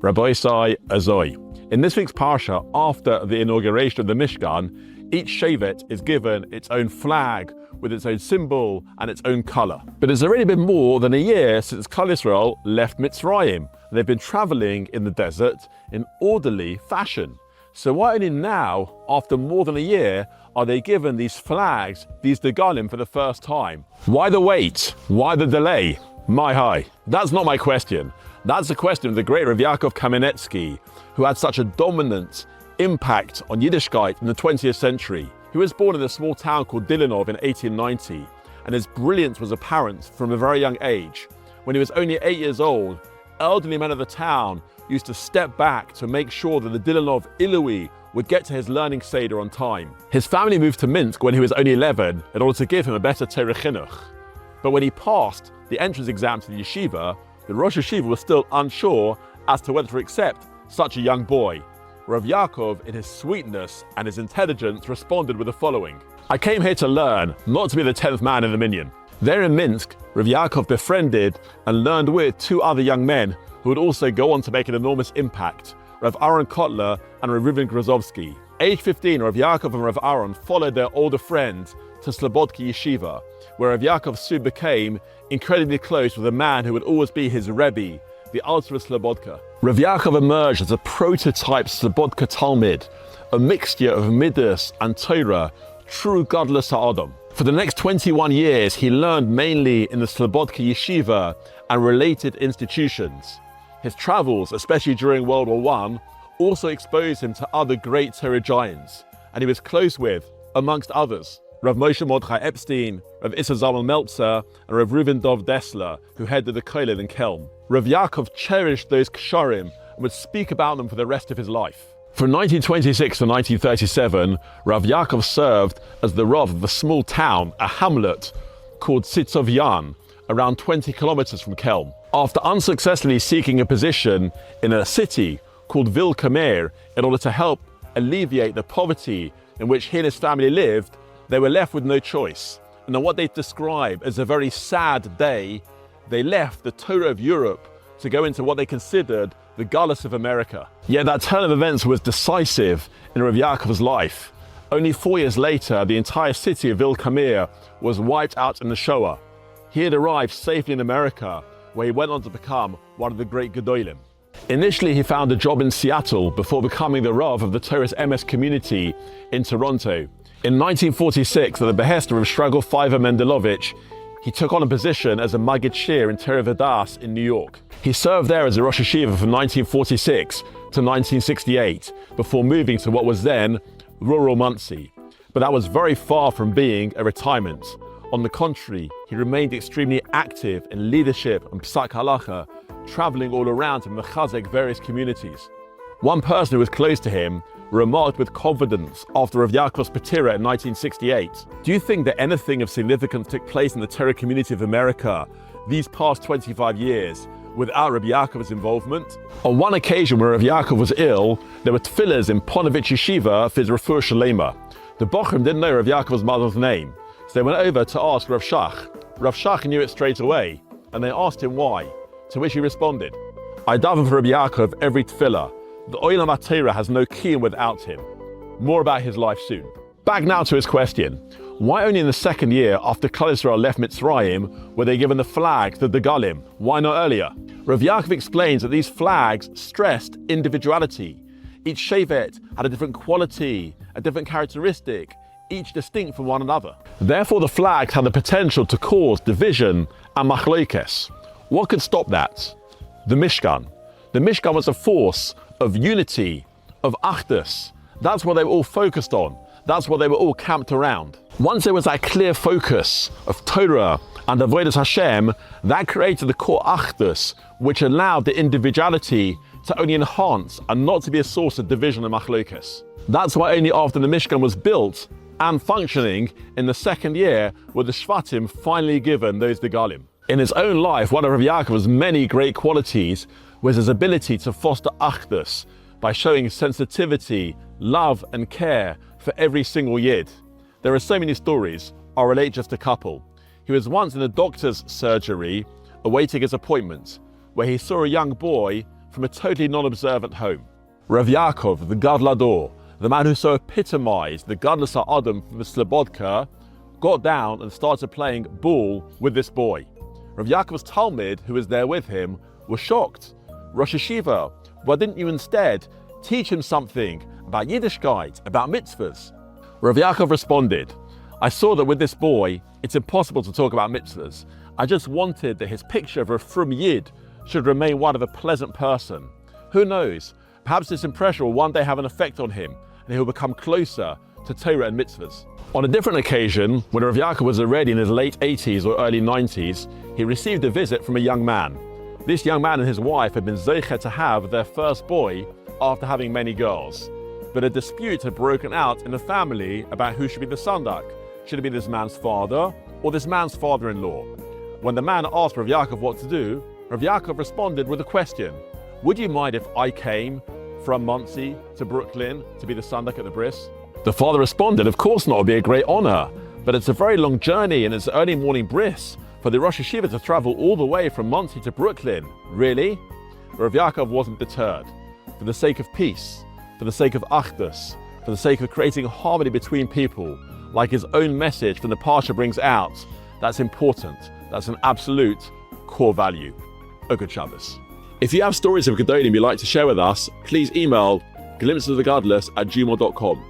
Rabbi Azoi. In this week's Parsha, after the inauguration of the Mishkan, each Shevet is given its own flag with its own symbol and its own color. But it's already been more than a year since Klal Yisrael left Mitzrayim. They've been traveling in the desert in orderly fashion. So why only now, after more than a year, are they given these flags, these degalim, for the first time? Why the wait? Why the delay? My hi. That's not my question. That's the question of the great Rabbi Yaakov Kamenetsky, who had such a dominant impact on Yiddishkeit in the 20th century. He was born in a small town called Dilanov in 1890, and his brilliance was apparent from a very young age. When he was only 8 years old, elderly men of the town used to step back to make sure that the Dilanov Ilui would get to his learning seder on time. His family moved to Minsk when he was only 11 in order to give him a better Torah chinuch. But when he passed the entrance exam to the yeshiva, the Rosh Yeshiva was still unsure as to whether to accept such a young boy. Rav Yaakov, in his sweetness and his intelligence, responded with the following: I came here to learn, not to be the 10th man in the minyan. There in Minsk, Rav Yaakov befriended and learned with two other young men who would also go on to make an enormous impact, Rav Aaron Kotler and Rav Reuven Grozovsky. Age 15, Rav Yaakov and Rav Aaron followed their older friend to Slobodka Yeshiva, where Rav Yaakov soon became incredibly close with a man who would always be his Rebbe, the Alter of Slobodka. Rav Yaakov emerged as a prototype Slobodka Talmid, a mixture of Midas and Torah, true Gadlus HaAdam. For the next 21 years, he learned mainly in the Slobodka Yeshiva and related institutions. His travels, especially during World War I, also exposed him to other great Torah giants, and he was close with, amongst others, Rav Moshe Mordechai Epstein, Rav Issa Zalman Meltzer, and Rav Reuven Dov Dessler, who headed the Kollel in Kelm. Rav Yaakov cherished those ksharim and would speak about them for the rest of his life. From 1926 to 1937, Rav Yaakov served as the Rav of a small town, a hamlet called Sitzovyan, around 20 kilometers from Kelm. After unsuccessfully seeking a position in a city called Vilkamer in order to help alleviate the poverty in which he and his family lived, they were left with no choice. And on what they describe as a very sad day, they left the Torah of Europe to go into what they considered the Gadlus of America. Yet that turn of events was decisive in Rav Yaakov's life. Only 4 years later, the entire city of Vilkamer was wiped out in the Shoah. He had arrived safely in America, where he went on to become one of the great Gedolim. Initially, he found a job in Seattle before becoming the Rav of the Torah's MS community in Toronto. In 1946, at the behest of Rav Shragel Fiver Mendelovich, he took on a position as a Maggid Shir in Torah Vodaas in New York. He served there as a Rosh Yeshiva from 1946 to 1968, before moving to what was then rural Monsey. But that was very far from being a retirement. On the contrary, he remained extremely active in leadership and Psak Halacha, traveling all around to mechazek various communities. One person who was close to him remarked with confidence after Rav Yaakov's Patira in 1968, do you think that anything of significance took place in the Torah community of America these past 25 years without Rabbi Yaakov's involvement? On one occasion where Rav Yaakov was ill, there were tefillahs in Ponevezh Yeshiva for his refuah shalema. The Bochum didn't know Rav Yaakov's mother's name, so they went over to ask Rav Shach. Rav Shach knew it straight away, and they asked him why, to which he responded, I daven for Rabbi Yaakov every tefillah. The Olam HaTorah has no kiyum without him. More about his life soon. Back now to his question. Why only in the second year after Klal Yisrael left Mitzrayim were they given the flags, the degalim? Why not earlier? Rav Yaakov explains that these flags stressed individuality. Each shevet had a different quality, a different characteristic, each distinct from one another. Therefore, the flags had the potential to cause division and machlokes. What could stop that? The Mishkan. The Mishkan was a force of unity, of achdus. That's what they were all focused on. That's what they were all camped around. Once there was that clear focus of Torah and avodas Hashem, that created the core achdus, which allowed the individuality to only enhance and not to be a source of division and machlokes. That's why only after the Mishkan was built and functioning in the second year were the Shvatim finally given those degalim. In his own life, one of Rav Yaakov's many great qualities was his ability to foster achdus by showing sensitivity, love and care for every single yid. There are so many stories. I'll relate just a couple. He was once in a doctor's surgery awaiting his appointment, where he saw a young boy from a totally non-observant home. Rav Yaakov, the Gadol, the man who so epitomized the Gadlus from the Slobodka, got down and started playing ball with this boy. Rav Yaakov's Talmud, who was there with him, was shocked. Rosh Yeshiva, why didn't you instead teach him something about Yiddishkeit, about mitzvahs? Rav Yaakov responded, I saw that with this boy, it's impossible to talk about mitzvahs. I just wanted that his picture of a frum Yid should remain one of a pleasant person. Who knows, perhaps this impression will one day have an effect on him and he'll become closer to Torah and mitzvahs. On a different occasion, when Rav Yaakov was already in his late 80s or early 90s, he received a visit from a young man. This young man and his wife had been zeicher to have their first boy after having many girls. But a dispute had broken out in the family about who should be the sandak. Should it be this man's father or this man's father-in-law? When the man asked Rav Yaakov what to do, Rav Yaakov responded with a question. Would you mind if I came from Monsey to Brooklyn to be the sandak at the bris? The father responded, of course not, it would be a great honor, but it's a very long journey and it's early morning bris for the Rosh Yeshiva to travel all the way from Monsey to Brooklyn. Really? Rav Yaakov wasn't deterred. For the sake of peace, for the sake of achdus, for the sake of creating harmony between people, like his own message from the Parsha brings out, that's important. That's an absolute core value. A good Shabbos. If you have stories of Gadolim you'd like to share with us, please email glimpsesofthegadlus@gmail.com.